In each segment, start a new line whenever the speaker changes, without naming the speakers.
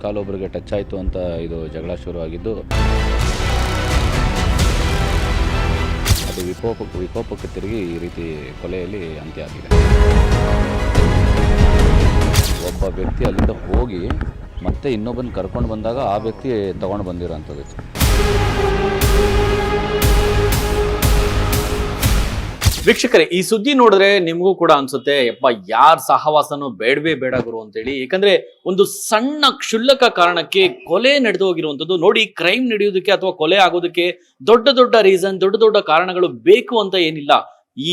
ಕಾಲೊಬ್ಬರಿಗೆ touch ಆಯಿತು ಅಂತ ಇದು ಜಗಳ ಶುರುವಾಗಿದ್ದು ಅದು ವಿಕೋಪಕ್ಕೆ ತಿರುಗಿ ಈ ರೀತಿ ಕೊಲೆಯಲ್ಲಿ ಅಂತ್ಯ ಆಗಿದೆ. ಒಬ್ಬ ವ್ಯಕ್ತಿ ಅಲ್ಲಿಂದ ಹೋಗಿ ಮತ್ತೆ ಇನ್ನೊಬ್ಬನ ಕರ್ಕೊಂಡು ಬಂದಾಗ ಆ ವ್ಯಕ್ತಿ ತಗೊಂಡು ಬಂದಿರೋಂಥದ್ದು.
ವೀಕ್ಷಕರೇ, ಈ ಸುದ್ದಿ ನೋಡಿದ್ರೆ ನಿಮಗೂ ಕೂಡ ಅನ್ಸುತ್ತೆ, ಯಪ್ಪ ಯಾರ ಸಹವಾಸನೂ ಬೇಡವೇ ಬೇಡ ಗುರು ಅಂತೇಳಿ. ಯಾಕಂದ್ರೆ ಒಂದು ಸಣ್ಣ ಕ್ಷುಲ್ಲಕ ಕಾರಣಕ್ಕೆ ಕೊಲೆ ನಡೆದು ಹೋಗಿರುವಂಥದ್ದು. ನೋಡಿ, ಕ್ರೈಮ್ ನಡೆಯೋದಕ್ಕೆ ಅಥವಾ ಕೊಲೆ ಆಗೋದಕ್ಕೆ ದೊಡ್ಡ ದೊಡ್ಡ ರೀಸನ್, ದೊಡ್ಡ ದೊಡ್ಡ ಕಾರಣಗಳು ಬೇಕು ಅಂತ ಏನಿಲ್ಲ.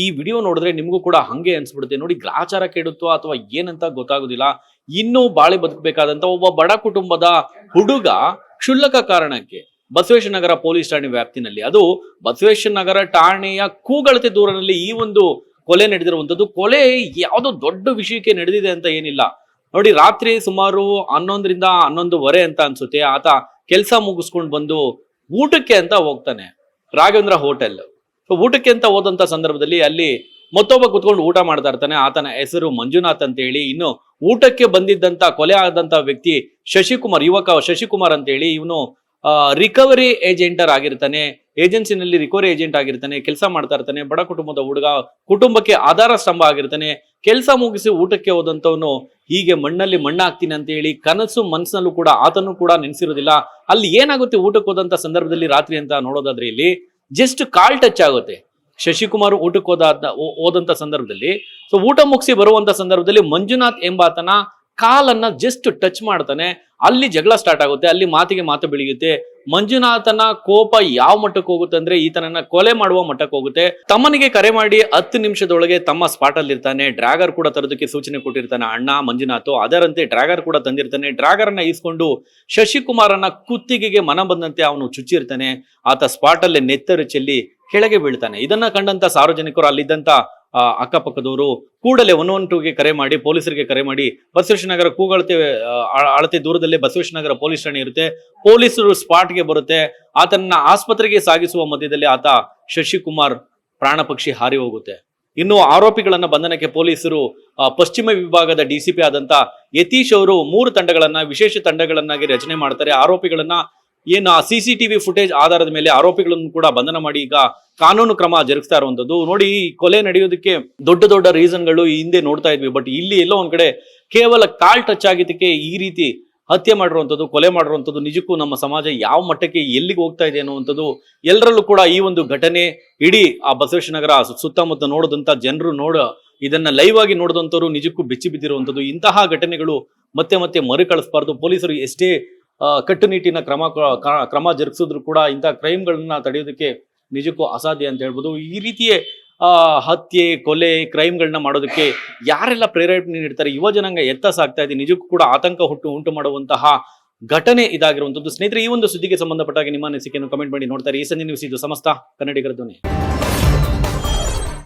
ಈ ವಿಡಿಯೋ ನೋಡಿದ್ರೆ ನಿಮಗೂ ಕೂಡ ಹಂಗೆ ಅನ್ಸ್ಬಿಡುತ್ತೆ. ನೋಡಿ, ಗ್ರಾಚಾರ ಕೆಡುತ್ತೋ ಅಥವಾ ಏನಂತ ಗೊತ್ತಾಗೋದಿಲ್ಲ. ಇನ್ನೂ ಬಾಳೆ ಬದುಕಬೇಕಾದಂತ ಒಬ್ಬ ಬಡ ಕುಟುಂಬದ ಹುಡುಗ ಕ್ಷುಲ್ಲಕ ಕಾರಣಕ್ಕೆ ಬಸವೇಶ್ವರ ನಗರ ಪೊಲೀಸ್ ಠಾಣೆ ವ್ಯಾಪ್ತಿನಲ್ಲಿ, ಅದು ಬಸವೇಶ್ವರ ನಗರ ಠಾಣೆಯ ಕೂಗಳತೆ ದೂರದಲ್ಲಿ ಈ ಒಂದು ಕೊಲೆ ನಡೆದಿರುವಂತದ್ದು. ಕೊಲೆ ಯಾವುದೋ ದೊಡ್ಡ ವಿಷಯಕ್ಕೆ ನಡೆದಿದೆ ಅಂತ ಏನಿಲ್ಲ. ನೋಡಿ, ರಾತ್ರಿ ಸುಮಾರು 11ರಿಂದ 11:15 ಅಂತ ಅನ್ಸುತ್ತೆ. ಆತ ಕೆಲಸ ಮುಗಿಸ್ಕೊಂಡು ಬಂದು ಊಟಕ್ಕೆ ಅಂತ ಹೋಗ್ತಾನೆ ರಾಘವೇಂದ್ರ ಹೋಟೆಲ್. ಊಟಕ್ಕೆ ಅಂತ ಹೋದಂತ ಸಂದರ್ಭದಲ್ಲಿ ಅಲ್ಲಿ ಮತ್ತೊಬ್ಬ ಕುತ್ಕೊಂಡು ಊಟ ಮಾಡ್ತಾ ಇರ್ತಾನೆ. ಆತನ ಹೆಸರು ಮಂಜುನಾಥ್ ಅಂತ ಹೇಳಿ. ಇನ್ನು ಊಟಕ್ಕೆ ಬಂದಿದ್ದಂತ ಕೊಲೆ ಆದಂತ ವ್ಯಕ್ತಿ ಶಶಿಕುಮಾರ್, ಯುವಕ ಶಶಿಕುಮಾರ್ ಅಂತ ಹೇಳಿ. ಇವನು ರಿಕವರಿ ಏಜೆಂಟರ್ ಆಗಿರ್ತಾನೆ, ಏಜೆನ್ಸಿನಲ್ಲಿ ರಿಕವರಿ ಏಜೆಂಟ್ ಆಗಿರ್ತಾನೆ, ಕೆಲಸ ಮಾಡ್ತಾ ಇರ್ತಾನೆ. ಬಡ ಕುಟುಂಬದ ಹುಡುಗ, ಕುಟುಂಬಕ್ಕೆ ಆಧಾರ ಸ್ತಂಭ ಆಗಿರ್ತಾನೆ. ಕೆಲಸ ಮುಗಿಸಿ ಊಟಕ್ಕೆ ಹೋದಂತವನು ಹೀಗೆ ಮಣ್ಣಲ್ಲಿ ಮಣ್ಣಾಗ್ತೀನಿ ಅಂತ ಹೇಳಿ ಕನಸು ಮನಸ್ಸಿನಲ್ಲೂ ಕೂಡ ಆತನು ಕೂಡ ನೆನೆಸಿರೋದಿಲ್ಲ. ಅಲ್ಲಿ ಏನಾಗುತ್ತೆ, ಊಟಕ್ಕೆ ಹೋದಂತ ಸಂದರ್ಭದಲ್ಲಿ ರಾತ್ರಿ ಅಂತ ನೋಡೋದಾದ್ರೆ ಇಲ್ಲಿ ಜಸ್ಟ್ ಕಾಲ್ ಟಚ್ ಆಗುತ್ತೆ. ಶಶಿಕುಮಾರ್ ಊಟಕ್ಕೆ ಹೋದಂತ ಸಂದರ್ಭದಲ್ಲಿ, ಸೊ ಊಟ ಮುಗಿಸಿ ಬರುವಂತ ಸಂದರ್ಭದಲ್ಲಿ ಮಂಜುನಾಥ್ ಎಂಬಾತನ ಕಾಲನ್ನ ಜಸ್ಟ್ ಟಚ್ ಮಾಡ್ತಾನೆ. ಅಲ್ಲಿ ಜಗಳ ಸ್ಟಾರ್ಟ್ ಆಗುತ್ತೆ. ಅಲ್ಲಿ ಮಾತಿಗೆ ಮಾತು ಬೆಳೆಯುತ್ತೆ. ಮಂಜುನಾಥನ ಕೋಪ ಯಾವ ಮಟ್ಟಕ್ಕೆ ಹೋಗುತ್ತೆ ಅಂದ್ರೆ ಈತನನ್ನ ಕೊಲೆ ಮಾಡುವ ಮಟ್ಟಕ್ಕೆ ಹೋಗುತ್ತೆ. ತಮ್ಮನಿಗೆ ಕರೆ ಮಾಡಿ 10 ನಿಮಿಷದೊಳಗೆ ತಮ್ಮ ಸ್ಪಾಟ್ ಅಲ್ಲಿ ಇರ್ತಾನೆ. ಡ್ರ್ಯಾಗರ್ ಕೂಡ ತರೋದಕ್ಕೆ ಸೂಚನೆ ಕೊಟ್ಟಿರ್ತಾನೆ ಅಣ್ಣ ಮಂಜುನಾಥ್. ಅದರಂತೆ ಡ್ರ್ಯಾಗರ್ ಕೂಡ ತಂದಿರ್ತಾನೆ. ಡ್ರ್ಯಾಗರ್ ಅನ್ನ ಈಸ್ಕೊಂಡು ಶಶಿಕುಮಾರನ ಕುತ್ತಿಗೆಗೆ ಮನ ಬಂದಂತೆ ಅವನು ಚುಚ್ಚಿರ್ತಾನೆ. ಆತ ಸ್ಪಾಟ್ ಅಲ್ಲೇ ನೆತ್ತರು ಚೆಲ್ಲಿ ಕೆಳಗೆ ಬೀಳ್ತಾನೆ. ಇದನ್ನ ಕಂಡಂತ ಸಾರ್ವಜನಿಕರು, ಅಲ್ಲಿದ್ದಂತ ಅಕ್ಕಪಕ್ಕದವರು ಕೂಡಲೇ 112ಗೆ ಕರೆ ಮಾಡಿ, ಪೊಲೀಸರಿಗೆ ಕರೆ ಮಾಡಿ, ಬಸವೇಶ್ವರ ನಗರ ಅಳತೆ ದೂರದಲ್ಲೇ ಬಸವೇಶ್ವರ ನಗರ ಪೊಲೀಸ್ ಠಾಣೆ ಇರುತ್ತೆ. ಪೊಲೀಸರು ಸ್ಪಾಟ್ಗೆ ಬರುತ್ತೆ. ಆತನ ಆಸ್ಪತ್ರೆಗೆ ಸಾಗಿಸುವ ಮಧ್ಯದಲ್ಲಿ ಆತ ಶಶಿಕುಮಾರ್ ಪ್ರಾಣ ಪಕ್ಷಿ ಹಾರಿ ಹೋಗುತ್ತೆ. ಇನ್ನು ಆರೋಪಿಗಳನ್ನ ಬಂಧನಕ್ಕೆ ಪೊಲೀಸರು ಪಶ್ಚಿಮ ವಿಭಾಗದ ಡಿಸಿಪಿ ಆದಂತ ಯತೀಶ್ ಅವರು 3 ತಂಡಗಳನ್ನ, ವಿಶೇಷ ತಂಡಗಳನ್ನಾಗಿ ರಚನೆ ಮಾಡ್ತಾರೆ. ಆರೋಪಿಗಳನ್ನ ಏನು CCTV ಫುಟೇಜ್ ಆಧಾರದ ಮೇಲೆ ಆರೋಪಿಗಳನ್ನು ಕೂಡ ಬಂಧನ ಮಾಡಿ ಈಗ ಕಾನೂನು ಕ್ರಮ ಜರುಗಿಸ್ತಾ ಇರುವಂತದ್ದು. ನೋಡಿ, ಕೊಲೆ ನಡೆಯೋದಕ್ಕೆ ದೊಡ್ಡ ದೊಡ್ಡ ರೀಸನ್ಗಳು ಹಿಂದೆ ನೋಡ್ತಾ ಇದ್ವಿ. ಬಟ್ ಇಲ್ಲಿ ಎಲ್ಲೋ ಒಂದ್ ಕಡೆ ಕೇವಲ ಕಾಲ್ ಟಚ್ ಆಗಿದ್ದಕ್ಕೆ ಈ ರೀತಿ ಹತ್ಯೆ ಮಾಡಿರುವಂಥದ್ದು, ಕೊಲೆ ಮಾಡಿರುವಂಥದ್ದು ನಿಜಕ್ಕೂ ನಮ್ಮ ಸಮಾಜ ಯಾವ ಮಟ್ಟಕ್ಕೆ ಎಲ್ಲಿಗೆ ಹೋಗ್ತಾ ಇದೆ ಅನ್ನುವಂಥದ್ದು ಎಲ್ಲರಲ್ಲೂ ಕೂಡ ಈ ಒಂದು ಘಟನೆ, ಇಡೀ ಆ ಬಸವೇಶ್ವರ ನಗರ ಸುತ್ತಮುತ್ತ ನೋಡಿದಂತ ಜನರು ಇದನ್ನ ಲೈವ್ ಆಗಿ ನೋಡಿದಂಥವ್ರು ನಿಜಕ್ಕೂ ಬೆಚ್ಚಿ ಬಿದ್ದಿರುವಂಥದ್ದು. ಇಂತಹ ಘಟನೆಗಳು ಮತ್ತೆ ಮತ್ತೆ ಮರುಕಳಿಸಬಾರ್ದು. ಪೊಲೀಸರು ಎಷ್ಟೇ ಕಟ್ಟುನಿಟ್ಟಿನ ಕ್ರಮ ಜರುಗಿಸಿದ್ರು ಕೂಡ ಇಂತಹ ಕ್ರೈಮ್ಗಳನ್ನ ತಡೆಯೋದಕ್ಕೆ ನಿಜಕ್ಕೂ ಅಸಾಧ್ಯ ಅಂತ ಹೇಳ್ಬೋದು. ಈ ರೀತಿಯೇ ಹತ್ಯೆ, ಕೊಲೆ, ಕ್ರೈಮ್ಗಳನ್ನ ಮಾಡೋದಕ್ಕೆ ಯಾರೆಲ್ಲ ಪ್ರೇರೇಪಣೆ ನೀಡ್ತಾರೆ, ಯುವ ಜನಾಂಗ ಎತ್ತ ಸಾಗ್ತಾ ಇದೆ. ನಿಜಕ್ಕೂ ಕೂಡ ಆತಂಕ ಉಂಟು ಮಾಡುವಂತಹ ಘಟನೆ ಇದಾಗಿರುವಂತದ್ದು. ಸ್ನೇಹಿತರೆ, ಈ ಒಂದು ಸುದ್ದಿಗೆ ಸಂಬಂಧಪಟ್ಟಾಗ ನಿಮ್ಮ ಅನಿಸಿಕೆಯನ್ನು ಕಮೆಂಟ್ ಮಾಡಿ ನೋಡ್ತಾರೆ. ಈ ಸಂಜೆ ನ್ಯೂಸ್, ಇದು ಸಮಸ್ತ ಕನ್ನಡಿಗರ ಧ್ವನಿ.